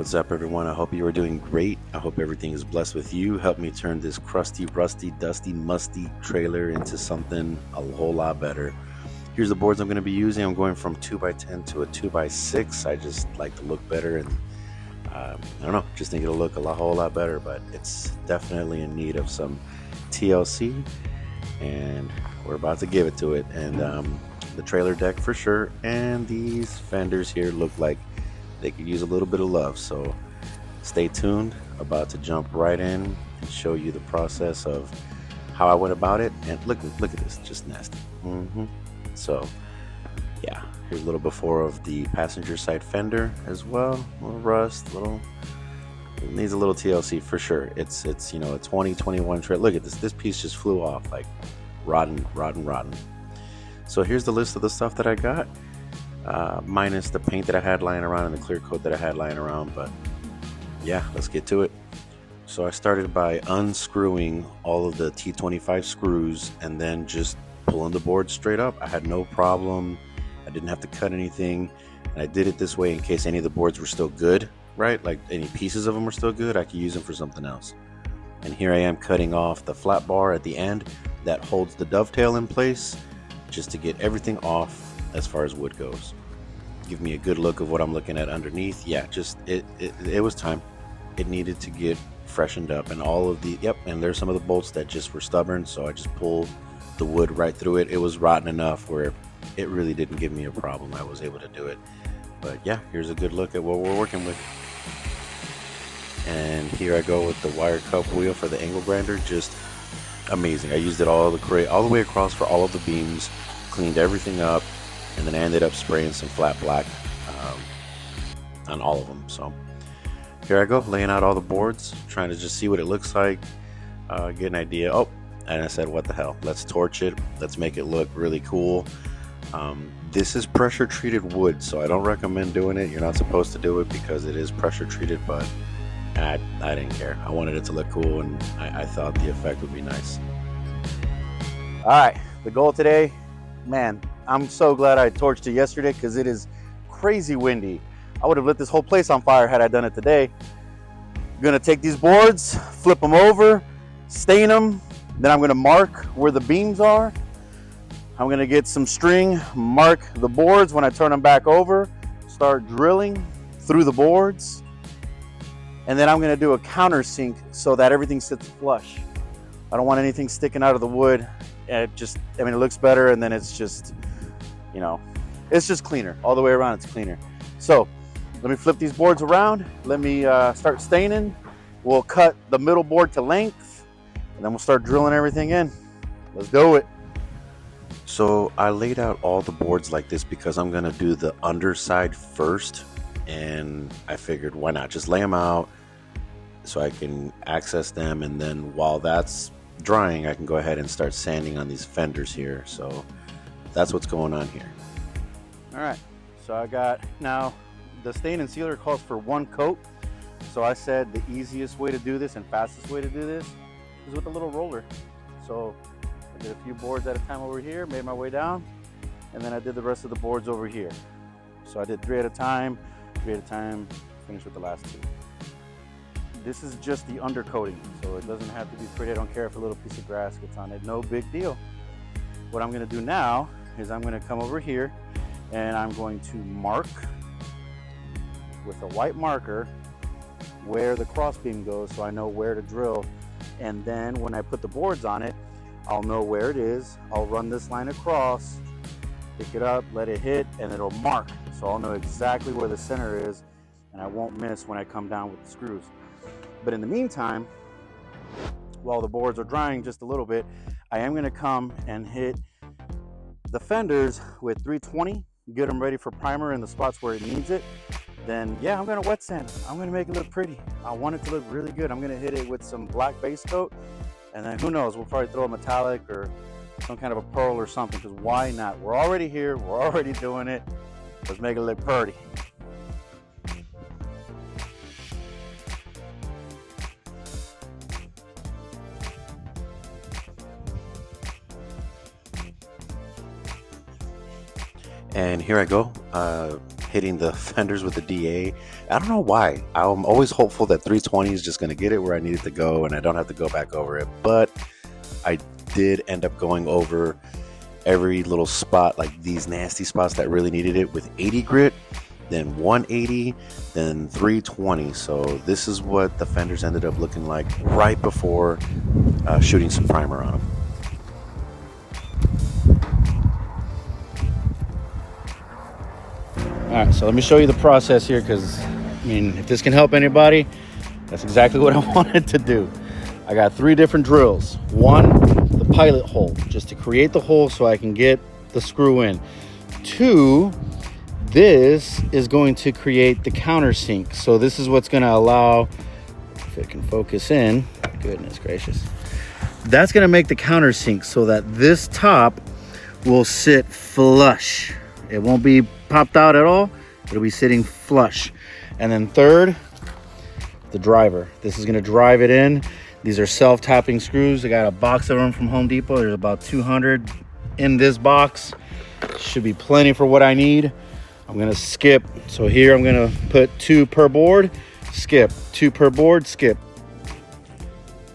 What's up, everyone? I hope you are doing great. I hope everything is blessed with you. Help me turn this crusty, rusty, dusty, musty trailer into something a whole lot better. Here's the boards I'm going to be using. I'm going from 2x10 to a 2x6. I just like to look better, and I don't know, just think it'll look whole lot better, but it's definitely in need of some TLC, and we're about to give it to it. And the trailer deck for sure, and these fenders here look like they could use a little bit of love, so stay tuned. About to jump right in and show you the process of how I went about it. And look at this, just nasty. So yeah, here's a little before of the passenger side fender as well. A little rust, it needs a little TLC for sure. It's you know, a 2021 trailer. Look at this piece just flew off, like rotten. So here's the list of the stuff that I got, minus the paint that I had lying around and the clear coat that I had lying around. But yeah, let's get to it. So I started by unscrewing all of the T25 screws and then just pulling the board straight up. I had no problem. I didn't have to cut anything, and I did it this way in case any of the boards were still good, right? Like any pieces of them were still good, I could use them for something else. And here I am cutting off the flat bar at the end that holds the dovetail in place, just to get everything off as far as wood goes. Give me a good look of what I'm looking at underneath. Yeah, just it was time. It needed to get freshened up, and all of the and there's some of the bolts that just were stubborn, so I just pulled the wood right through it. It was rotten enough where it really didn't give me a problem. I was able to do it. But yeah, here's a good look at what we're working with. And here I go with the wire cup wheel for the angle grinder. Just amazing. I used it all the way across for all of the beams, cleaned everything up, and then I ended up spraying some flat black on all of them. So here I go, laying out all the boards, trying to just see what it looks like, get an idea. Oh, and I said, what the hell, let's torch it, let's make it look really cool. This is pressure treated wood, so I don't recommend doing it. You're not supposed to do it because it is pressure treated, but I didn't care. I wanted it to look cool, and I thought the effect would be nice. All right, the goal today, man, I'm so glad I torched it yesterday because it is crazy windy. I would have lit this whole place on fire had I done it today. I'm gonna take these boards, flip them over, stain them, then I'm gonna mark where the beams are. I'm gonna get some string, mark the boards when I turn them back over, start drilling through the boards, and then I'm gonna do a countersink so that everything sits flush. I don't want anything sticking out of the wood. It looks better, and then it's just, you know, it's just cleaner. All the way around, it's cleaner. So let me flip these boards around. Let me start staining. We'll cut the middle board to length, and then we'll start drilling everything in. Let's do it. So I laid out all the boards like this because I'm gonna do the underside first, and I figured why not just lay them out so I can access them, and then while that's drying I can go ahead and start sanding on these fenders here. So that's what's going on here. All right, so I got, now the stain and sealer calls for one coat, so I said the easiest way to do this and fastest way to do this is with a little roller. So I did a few boards at a time over here, made my way down, and then I did the rest of the boards over here. So I did 3 at a time, finished with the last 2. This is just the undercoating, so it doesn't have to be pretty. I don't care if a little piece of grass gets on it, no big deal. What I'm gonna do now is I'm gonna come over here and I'm going to mark with a white marker where the crossbeam goes, so I know where to drill. And then when I put the boards on it, I'll know where it is. I'll run this line across, pick it up, let it hit, and it'll mark. So I'll know exactly where the center is, and I won't miss when I come down with the screws. But in the meantime, while the boards are drying just a little bit, I am gonna come and hit the fenders with 320, get them ready for primer in the spots where it needs it. Then yeah, I'm gonna wet sand. I'm gonna make it look pretty. I want it to look really good. I'm gonna hit it with some black base coat, and then who knows, we'll probably throw a metallic or some kind of a pearl or something, because why not? We're already here, we're already doing it. Let's make it look pretty. And here I go, hitting the fenders with the DA. I don't know why. I'm always hopeful that 320 is just going to get it where I need it to go and I don't have to go back over it. But I did end up going over every little spot, like these nasty spots that really needed it, with 80 grit, then 180, then 320. So this is what the fenders ended up looking like right before shooting some primer on them. All right, so let me show you the process here, because I mean, if this can help anybody, that's exactly what I wanted to do. I got 3 different drills. 1, the pilot hole, just to create the hole so I can get the screw in. 2, this is going to create the countersink. So this is what's going to allow, if it can focus in, goodness gracious, that's going to make the countersink so that this top will sit flush. It won't be popped out at all. It'll be sitting flush. And then 3rd, the driver. This is going to drive it in. These are self-tapping screws. I got a box of them from Home Depot. There's about 200 in this box. Should be plenty for what I need. I'm going to skip. So here I'm going to put 2 per board, skip. 2 per board, skip.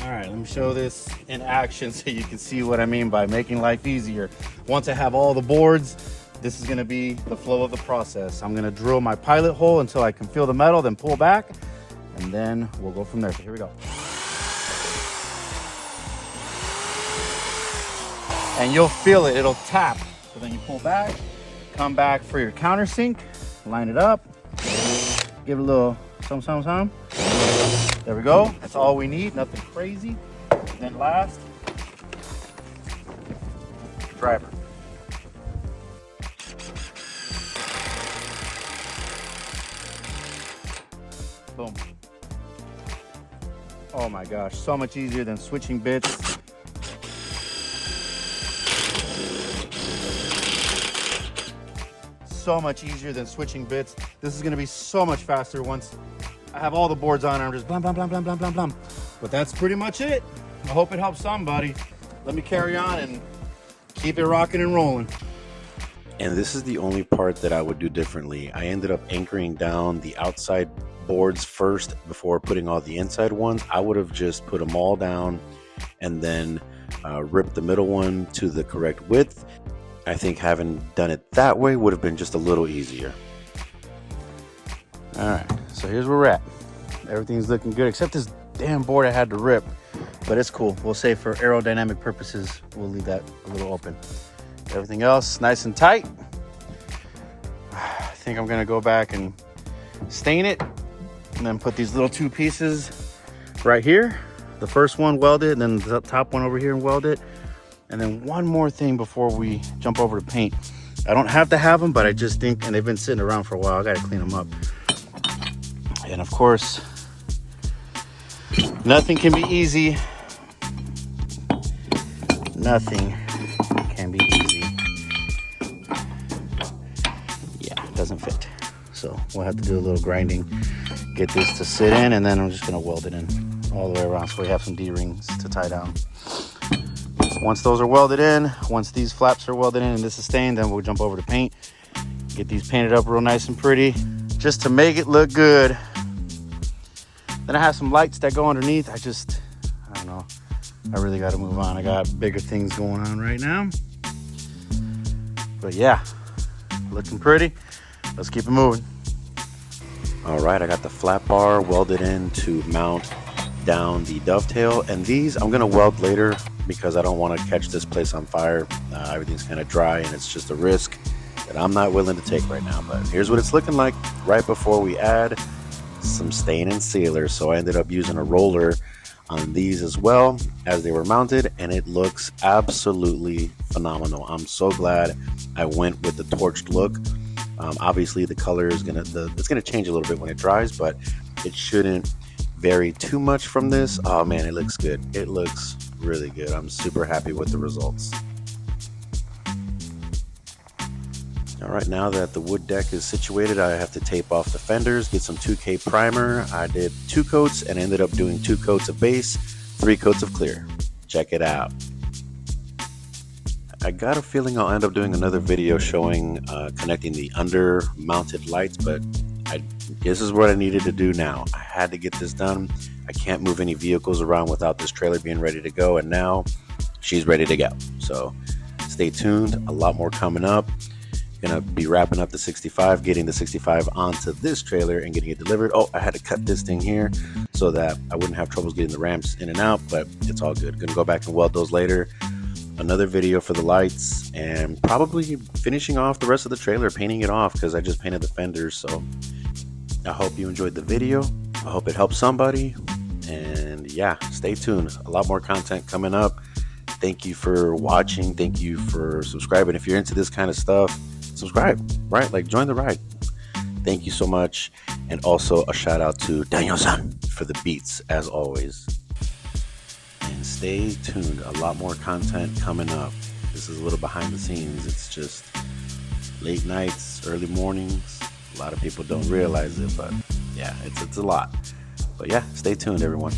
All right, let me show this in action so you can see what I mean by making life easier. Once I have all the boards, this is going to be the flow of the process. I'm going to drill my pilot hole until I can feel the metal, then pull back, and then we'll go from there. So here we go. And you'll feel it, it'll tap. So then you pull back, come back for your countersink, line it up, give it a little some. There we go, that's all we need, nothing crazy. Then last, driver. Boom. Oh my gosh, so much easier than switching bits. So much easier than switching bits. This is gonna be so much faster once I have all the boards on. I'm just blam. But that's pretty much it. I hope it helps somebody. Let me carry on and keep it rocking and rolling. And this is the only part that I would do differently. I ended up anchoring down the outside boards first before putting all the inside ones. I would have just put them all down and then ripped the middle one to the correct width. I think having done it that way would have been just a little easier. All right, so here's where we're at. Everything's looking good except this damn board I had to rip, but it's cool. We'll say for aerodynamic purposes, we'll leave that a little open. Everything else nice and tight. I think I'm gonna go back and stain it and then put these little 2 pieces right here. The first one welded, and then the top one over here and weld it. And then one more thing before we jump over to paint. I don't have to have them, but I just think, and they've been sitting around for a while, I gotta clean them up. And of course, nothing can be easy. Nothing can be easy. Yeah, it doesn't fit. So we'll have to do a little grinding, get this to sit in, and then I'm just gonna weld it in all the way around so we have some D-rings to tie down. Once those are welded in, once these flaps are welded in and this is stained, then we'll jump over to paint, get these painted up real nice and pretty, just to make it look good. Then I have some lights that go underneath. I don't know. I really got to move on. I got bigger things going on right now. But yeah, looking pretty. Let's keep it moving. All right, I got the flat bar welded in to mount down the dovetail, and these I'm gonna weld later because I don't want to catch this place on fire. Everything's kind of dry and it's just a risk that I'm not willing to take right now. But here's what it's looking like right before we add some stain and sealer. So I ended up using a roller on these as well as they were mounted, and it looks absolutely phenomenal. I'm so glad I went with the torched look. Obviously the color is it's gonna change a little bit when it dries, but it shouldn't vary too much from this. Oh man, it looks good. It looks really good. I'm super happy with the results. All right, now that the wood deck is situated, I have to tape off the fenders, get some 2K primer. I did 2 coats and ended up doing 2 coats of base, 3 coats of clear. Check it out. I got a feeling I'll end up doing another video showing connecting the under mounted lights, but this is what I needed to do now. I had to get this done. I can't move any vehicles around without this trailer being ready to go, and now she's ready to go. So stay tuned, a lot more coming up. Gonna be wrapping up the 65, getting the 65 onto this trailer and getting it delivered. Oh, I had to cut this thing here so that I wouldn't have troubles getting the ramps in and out, but it's all good. Gonna go back and weld those later. Another video for the lights, and probably finishing off the rest of the trailer, painting it off, because I just painted the fenders. So I hope you enjoyed the video. I hope it helps somebody, and yeah, stay tuned, a lot more content coming up. Thank you for watching. Thank you for subscribing. If you're into this kind of stuff, subscribe, right? Like, join the ride. Thank you so much. And also a shout out to Daniel-san for the beats, as always. And stay tuned, a lot more content coming up. This is a little behind the scenes. It's just late nights, early mornings. A lot of people don't realize it, but yeah, it's a lot. But yeah, stay tuned, everyone.